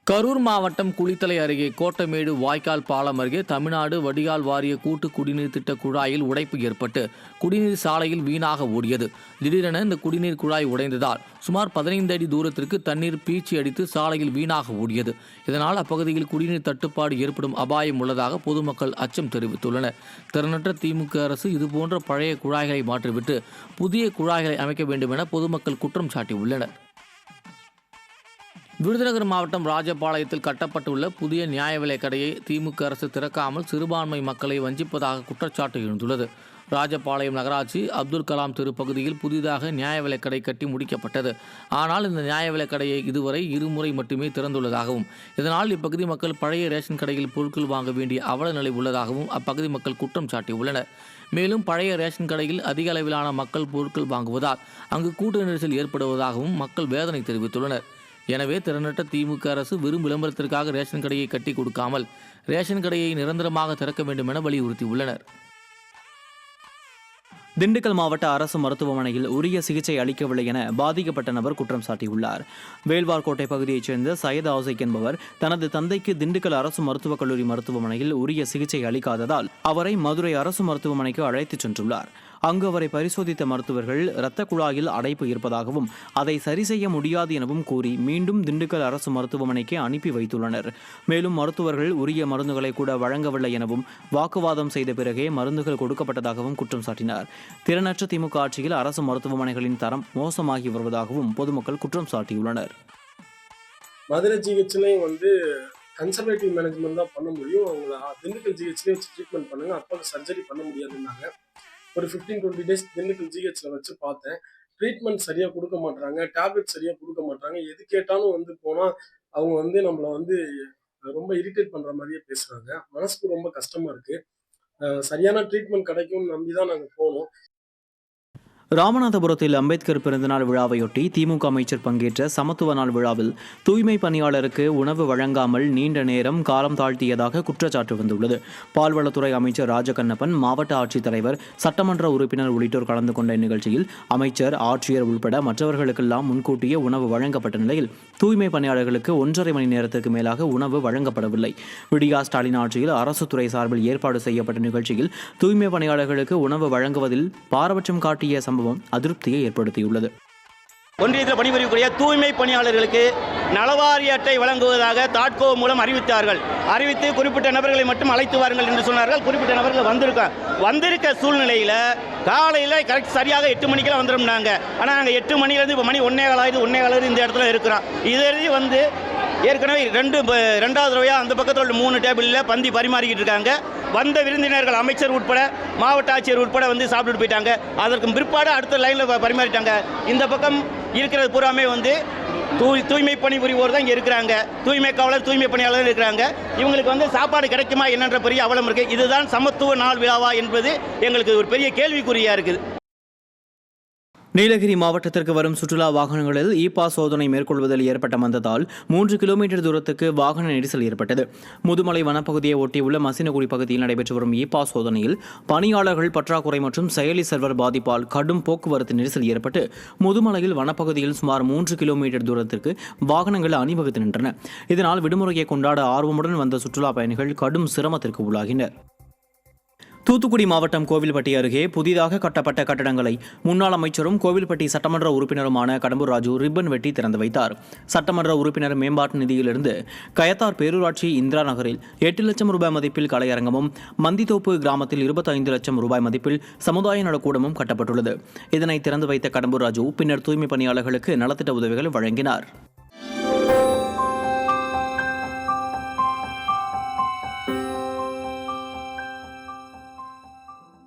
கரூர் மாவட்டம் குளித்தலை அருகே கோட்டமேடு வாய்க்கால் பாலம் அருகே தமிழ்நாடு வடிகால் வாரிய கூட்டு குடிநீர் திட்ட குழாயில் உடைப்பு ஏற்பட்டு குடிநீர் சாலையில் வீணாக ஓடியது. திடீரென இந்த குடிநீர் குழாய் உடைந்ததால் சுமார் 15 அடி தூரத்திற்கு தண்ணீர் பீச்சி அடித்து சாலையில் வீணாக ஓடியது. இதனால் அப்பகுதியில் குடிநீர் தட்டுப்பாடு ஏற்படும் அபாயம் உள்ளதாக பொதுமக்கள் அச்சம் தெரிவித்துள்ளனர். திறனற்ற திமுக அரசு இதுபோன்ற பழைய குழாய்களை மாற்றிவிட்டு புதிய குழாய்களை அமைக்க வேண்டும் என பொதுமக்கள் குற்றம் சாட்டியுள்ளனர். விருதுநகர் மாவட்டம் ராஜபாளையத்தில் கட்டப்பட்டுள்ள புதிய நியாய விலைக் கடையை திமுக அரசு திறக்காமல் சிறுபான்மை மக்களை வஞ்சிப்பதாக குற்றச்சாட்டு எழுந்துள்ளது. ராஜபாளையம் நகராட்சி அப்துல் கலாம் தெரு பகுதியில் புதிதாக நியாய விலைக் கடை கட்டி முடிக்கப்பட்டது. ஆனால் இந்த நியாய விலைக் கடையை இதுவரை 2 முறை மட்டுமே திறந்துள்ளதாகவும் இதனால் இப்பகுதி மக்கள் பழைய ரேஷன் கடையில் பொருட்கள் வாங்க வேண்டிய அவல நிலை உள்ளதாகவும் அப்பகுதி மக்கள் குற்றம் சாட்டியுள்ளனர். மேலும் பழைய ரேஷன் கடையில் அதிக அளவிலான மக்கள் பொருட்கள் வாங்குவதால் அங்கு கூட்ட நெரிசல் ஏற்படுவதாகவும் மக்கள் வேதனை தெரிவித்துள்ளனர். எனவே திறனற்ற திமுக அரசு வெறும் விளம்பரத்திற்காக ரேஷன் கடையை கட்டி கொடுக்காமல் ரேஷன் கடையை நிரந்தரமாக திறக்க வேண்டும் என வலியுறுத்தியுள்ளனர். திண்டுக்கல் மாவட்ட அரசு மருத்துவமனையில் உரிய சிகிச்சை அளிக்கவில்லை என பாதிக்கப்பட்ட நபர் குற்றம் சாட்டியுள்ளார். வேல்வார்கோட்டை பகுதியைச் சேர்ந்த சையத் ஆசிக் என்பவர் தனது தந்தைக்கு திண்டுக்கல் அரசு மருத்துவக் கல்லூரி மருத்துவமனையில் உரிய சிகிச்சை அளிக்காததால் அவரை மதுரை அரசு மருத்துவமனைக்கு அழைத்துச் சென்றுள்ளார். அங்கு அவரை பரிசோதித்த மருத்துவர்கள் இரத்த குழாயில் அடைப்பு இருப்பதாகவும் அதை சரி செய்ய முடியாது எனவும் கூறி மீண்டும் திண்டுக்கல் அரசு மருத்துவமனைக்கு அனுப்பி வைத்துள்ளனர். மேலும் மருத்துவர்கள் உரிய மருந்துகளை கூட வழங்கவில்லை எனவும் வாக்குவாதம் செய்த பிறகே மருந்துகள் கொடுக்கப்பட்டதாகவும் குற்றம் சாட்டினார். திறனற்ற திமுக ஆட்சியில் அரசு மருத்துவமனைகளின் தரம் மோசமாகி வருவதாகவும் பொதுமக்கள் குற்றம் சாட்டியுள்ளனர். மதுரை ஜிஹெச்லையும் கன்சர்வேட்டிவ் மேனேஜ்மெண்ட் தான் பண்ண முடியும். அவங்கள திண்டுக்கல் ஜிஹெச்லேயே வச்சு ட்ரீட்மெண்ட் பண்ணுங்க, அப்பாவுக்கு சர்ஜரி பண்ண முடியாதுன்னாங்க. ஒரு 15-20 டேஸ் திண்டுக்கல் ஜிஹெச்ல வச்சு பார்த்தேன். ட்ரீட்மெண்ட் சரியா கொடுக்க மாட்டாங்க, டேப்லெட் சரியா கொடுக்க மாட்டாங்க. எது கேட்டாலும் போனா அவங்க நம்மள ரொம்ப இரிட்டேட் பண்ற மாதிரியே பேசுறாங்க. மனசுக்கு ரொம்ப கஷ்டமா இருக்கு. சரியான ட்ரீட்மெண்ட் கிடைக்கும்னு நம்பிதான் நாங்க போனோம். ராமநாதபுரத்தில் அம்பேத்கர் பிறந்தநாள் விழாவையொட்டி திமுக அமைச்சர் பங்கேற்ற சமத்துவ நாள் விழாவில் தூய்மை பணியாளருக்கு உணவு வழங்காமல் நீண்ட நேரம் காலம் தாழ்த்தியதாக குற்றச்சாட்டு வந்துள்ளது. பால்வளத்துறை அமைச்சர் ராஜகண்ணப்பன், மாவட்ட ஆட்சித்தலைவர், சட்டமன்ற உறுப்பினர் உள்ளிட்டோர் கலந்து கொண்ட இந்நிகழ்ச்சியில் அமைச்சர், ஆட்சியர் உள்பட மற்றவர்களுக்கெல்லாம் முன்கூட்டியே உணவு வழங்கப்பட்ட நிலையில் தூய்மை பணியாளர்களுக்கு 1.5 மணி நேரத்திற்கு மேலாக உணவு வழங்கப்படவில்லை. விடியா ஸ்டாலின் ஆட்சியில் அரசு துறை சார்பில் ஏற்பாடு செய்யப்பட்ட நிகழ்ச்சியில் தூய்மை பணியாளர்களுக்கு உணவு வழங்குவதில் பாரபட்சம் காட்டிய சம்பவம் அதிருப்தியை ஏற்படுத்தியுள்ளது. ஒன்றியத்தில் பணிபுரியக்கூடிய தூய்மை பணியாளர்களுக்கு நலவாரி அட்டை வழங்குவதாக தாட்கோ மூலம் அறிவித்தார்கள். அறிவித்து குறிப்பிட்ட நபர்களை மட்டும் அழைத்து வாருங்கள் என்று சொன்னார்கள். குறிப்பிட்ட நபர்கள் வந்திருக்க சூழ்நிலையில் காலையில் கரெக்ட் சரியாக 8 மணிக்கெல்லாம் வந்துடும்னாங்க. ஆனால் நாங்கள் 8 மணிலேருந்து இப்போ மணி 1:15 இந்த இடத்துல இருக்கிறோம். இது ஏற்கனவே ரெண்டாவது தடவையாக அந்த பக்கத்தில் உள்ள 3 டேபிளில் பந்தி பரிமாறிக்கிட்டு இருக்காங்க. வந்த விருந்தினர்கள் அமைச்சர் உட்பட மாவட்ட ஆட்சியர் உட்பட சாப்பிட்டுட்டு போயிட்டாங்க. அதற்கு பிற்பாடு அடுத்த லைனில் பரிமாறிட்டாங்க. இந்த பக்கம் இருக்கிறது பூராமே தூய்மை பணிபுரிவோர் தான் இங்கே இருக்கிறாங்க. தூய்மை காவலர், தூய்மை பணியாளர்கள் இருக்கிறாங்க. இவங்களுக்கு சாப்பாடு கிடைக்குமா என்னன்ற பெரிய அவலம் இருக்குது. இதுதான் சமத்துவ நாள் விழாவா என்பது எங்களுக்கு ஒரு பெரிய கேள்விக்குறியாக இருக்குது. நீலகிரி மாவட்டத்திற்கு வரும் சுற்றுலா வாகனங்களில் பாஸ் சோதனை மேற்கொள்வதில் ஏற்பட்ட மந்தத்தால் 3 கிலோமீட்டர் தூரத்துக்கு வாகன நெரிசல் ஏற்பட்டது. முதுமலை வனப்பகுதியை ஒட்டியுள்ள மசினகுடி பகுதியில் நடைபெற்று வரும் பாஸ் சோதனையில் பணியாளர்கள் பற்றாக்குறை மற்றும் செயலி சர்வர் பாதிப்பால் கடும் போக்குவரத்து நெரிசல் ஏற்பட்டு முதுமலையில் வனப்பகுதியில் சுமார் 3 கிலோமீட்டர் தூரத்திற்கு வாகனங்கள் அணிவகுத்து நின்றன. இதனால் விடுமுறையை கொண்டாட ஆர்வமுடன் வந்த சுற்றுலா பயணிகள் கடும் சிரமத்திற்கு உள்ளாகினர். தூத்துக்குடி மாவட்டம் கோவில்பட்டி அருகே புதிதாக கட்டப்பட்ட கட்டடங்களை முன்னாள் அமைச்சரும் கோவில்பட்டி சட்டமன்ற உறுப்பினருமான கடம்பூர் ராஜு ரிப்பன் வெட்டி திறந்து வைத்தார். சட்டமன்ற உறுப்பினர் மேம்பாட்டு நிதியிலிருந்து கயத்தார் பேரூராட்சி இந்திரா நகரில் 8 லட்சம் ரூபாய் மதிப்பில் கலையரங்கமும், மந்தித்தோப்பு கிராமத்தில் 25 லட்சம் ரூபாய் மதிப்பில் சமுதாய நலக்கூடமும் கட்டப்பட்டுள்ளது. இதனை திறந்து வைத்த கடம்பூர் ராஜு பின்னர் தூய்மை பணியாளர்களுக்கு நலத்திட்ட உதவிகள் வழங்கினார்.